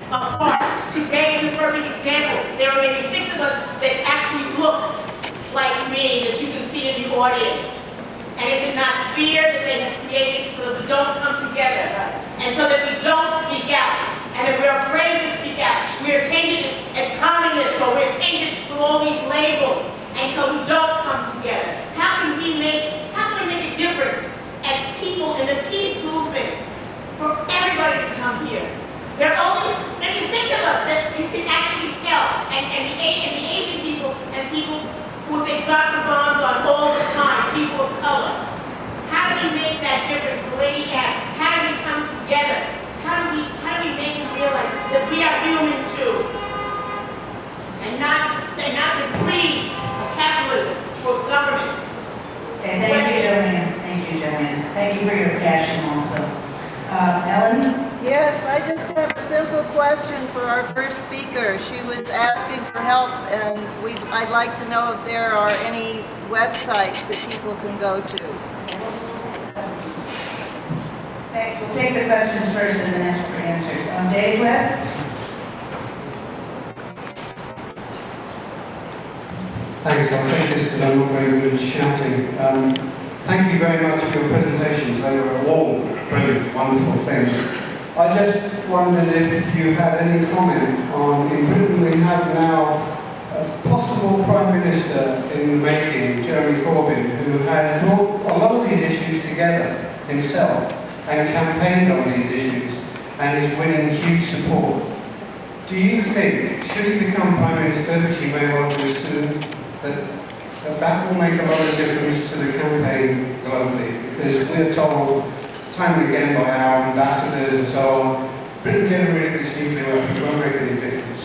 apart. Today is a perfect example. There are maybe 6 of us that actually look like me that you can see in the audience. And is it not fear that they have created so that we don't come together and so that we don't speak out and that we're afraid to speak out? We are tainted as communists or we're tainted with all these labels and so we don't come together. How can we make a difference as people in the peace movement for everybody to come here? There are only maybe 6 of us that you can actually tell and the Asian people and people who they drop the bombs on all the time, people of color. How do we make that difference? The lady asked, how do we come together? How do we make them realize that we are human too? And not the greed of capitalism or governments. Okay, thank you, Joanne. Thank you, Joanne. Thank you for your passion also. Ellen? Yes, I just have a simple question for our first speaker. She was asking for help, and I'd like to know if there are any websites that people can go to. Thanks. We'll take the questions first and then ask for answers. Dave Webb? Thanks, I'll take this because I'm not very good at shouting. Thank you very much for your presentations. They were all brilliant, wonderful things. I just wondered if you had any comment on, in Britain we have now a possible Prime Minister in the making, Jeremy Corbyn, who has brought a lot of these issues together himself and campaigned on these issues and is winning huge support. Do you think, should he become Prime Minister, which he may well do soon, that will make a lot of difference to the campaign globally? Because we're told time and again by our ambassadors and so on, Britain can really be nuclear weapons, it won't make any difference.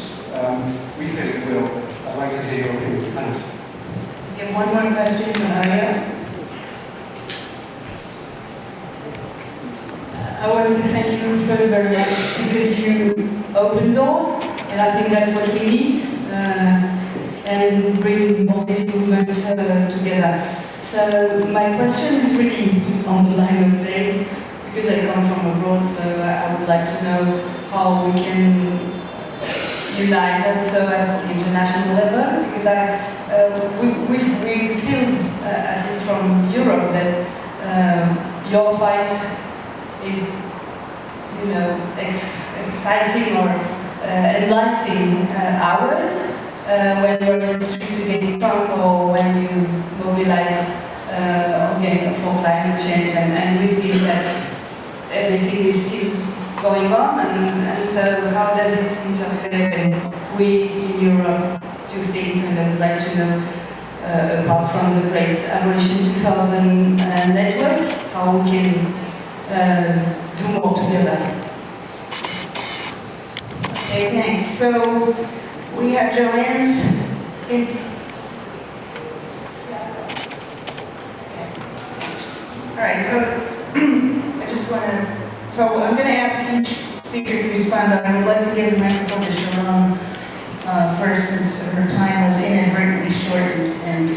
We feel it will. I'd like to hear your opinion. Thanks. We have one more question from Arya. I want to thank you first very much because you open doors, and I think that's what we need, and bring all these movements together. So my question is really on the line of Dave, because I come from abroad, so I would like to know how we can unite also at the international level, because we feel, at least from Europe, that your fight is, exciting or enlightening ours when you're in the streets against Trump or when you mobilize again for climate change, and we feel that everything is still going on, and so how does it interfere when we in Europe do things? And I would like to know, apart from the great Abolition 2000 network, how we can do more together. Okay, thanks. So we have Joanne's All right, so I'm going to ask each speaker to respond, but I would like to give the microphone to Shalom first, since her time was inadvertently shortened, and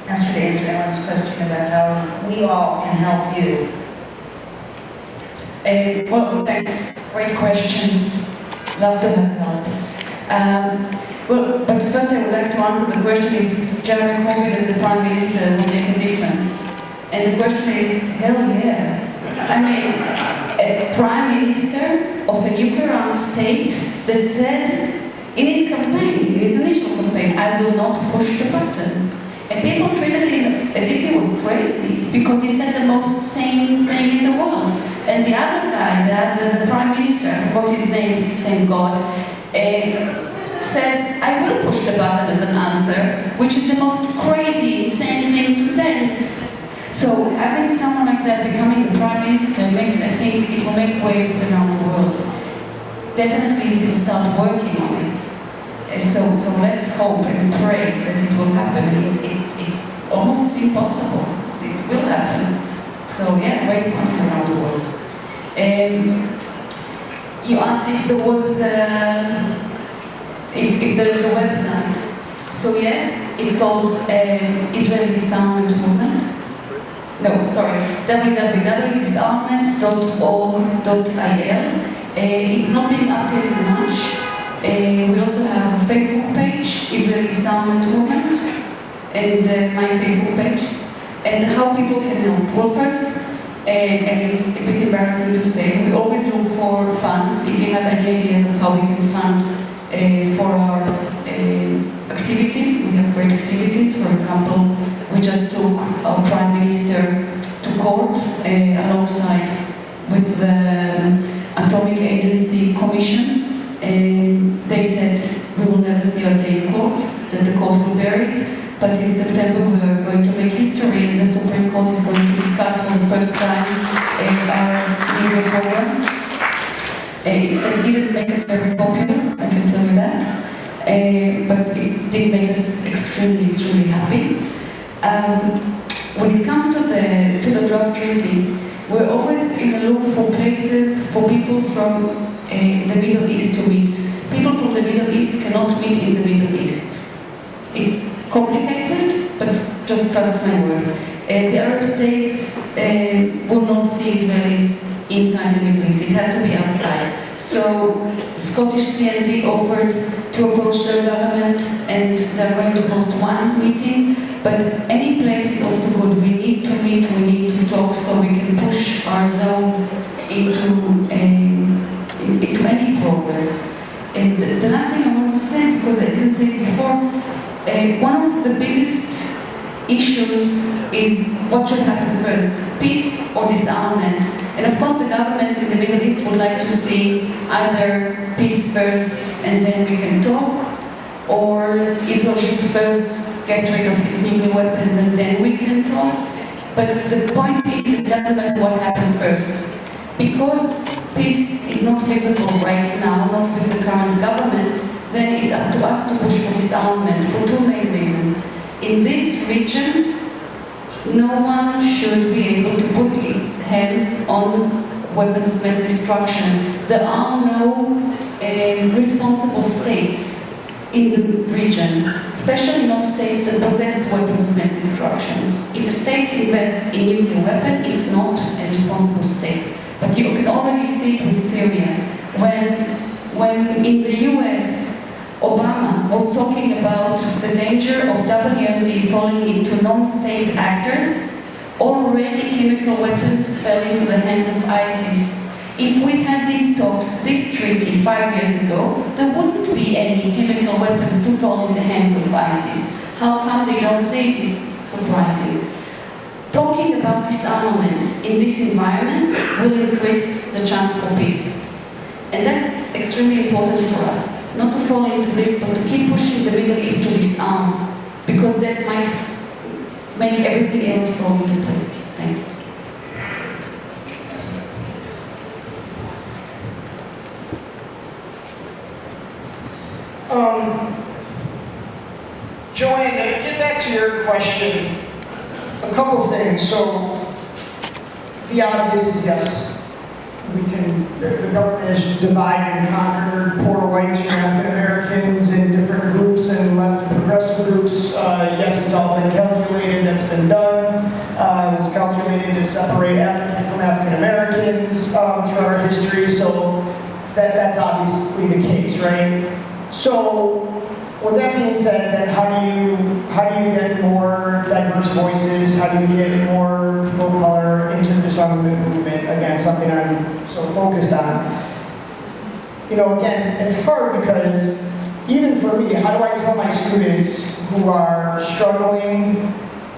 ask her to answer Ellen's question about how we all can help you. Well, thanks. Great question. Love to have help. But first I would like to answer the question if Jeremy Corbyn as the Prime Minister will make a difference. And the question is, hell yeah. I mean, a Prime Minister of a nuclear-armed state that said in his campaign, in his initial campaign, I will not push the button. And people treated him as if he was crazy because he said the most sane thing in the world. And the other guy, the Prime Minister, I forgot his name, thank God, said, I will push the button as an answer, which is the most crazy, insane thing to say. So having someone like that becoming the Prime Minister makes, I think, it will make waves around the world. Definitely if they start working on it. So let's hope and pray that it will happen. It's almost impossible. It will happen. So yeah, great parties around the world. You asked if there was if there is a website. So yes, it's called Israeli Disarmament Movement. No, sorry, www.disarmament.org.il. It's not being updated much, disarmament movement and my Facebook page, and how people can help. Well, first, and it's a bit embarrassing to say, we always look for funds. If you have any ideas of how we can fund for our activities, we have great activities. For example, we just took our Prime Minister to court alongside with the Atomic Agency Commission. They said we will never see our day in court, that the court will bear it. But in September we are going to make history, and the Supreme Court is going to discuss for the first time our legal program. It didn't make us very popular, I can tell you that, but it did make us extremely, extremely happy. When it comes to the draft treaty, we're always in the look for places for people from the Middle East to meet. People from the Middle East cannot meet in the Middle East. It's complicated, but just trust my word. The Arab states will not see Israelis inside the Middle East. It has to be outside. So Scottish CND offered to approach their government, and they're going to host one meeting. But any place is also good. We need to meet, we need to talk, so we can push our zone into any progress. And the last thing I want to say, because I didn't say it before, one of the biggest issues is what should happen first, peace or disarmament. And of course the governments in the Middle East would like to see either peace first and then we can talk, or Israel should first get rid of its nuclear weapons and then we can talk. But the point is, it doesn't matter what happened first. Because peace is not visible right now, not with the current governments, then it's up to us to push for disarmament for two main reasons. In this region, no one should be able to put its hands on weapons of mass destruction. There are no responsible states in the region, especially not states that possess weapons of mass destruction. If a state invests in nuclear weapon, it's not a responsible state. But you can already see it with Syria. When in the US, Obama was talking about the danger of WMD falling into non-state actors, already chemical weapons fell into the hands of ISIS. If we had these talks, this treaty 5 years ago, there wouldn't be any chemical weapons to fall in the hands of ISIS. How come they don't say it? It's surprising. Talking about disarmament in this environment will increase the chance for peace. And that's extremely important for us. Not to fall into this, but to keep pushing the Middle East to disarm, because that might make everything else fall into place. Thanks. Joanne, to get back to your question, a couple things. So, the obvious is yes. The government has divided and conquered poor whites from African Americans in different groups and left and progressive groups. Yes, it's all been calculated, that's been done. It was calculated to separate African from African Americans throughout our history, so that's obviously the case, right? So, with that being said, then how do you get more diverse voices? How do you get more people of color into the disarmament movement? Again, something I'm so focused on. You know, again, it's hard because even for me, how do I tell my students who are struggling?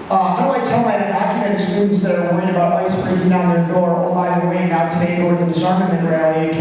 How do I tell my undocumented students that are worried about ICE breaking down their door, oh, by the way, not today, go to the disarmament rally?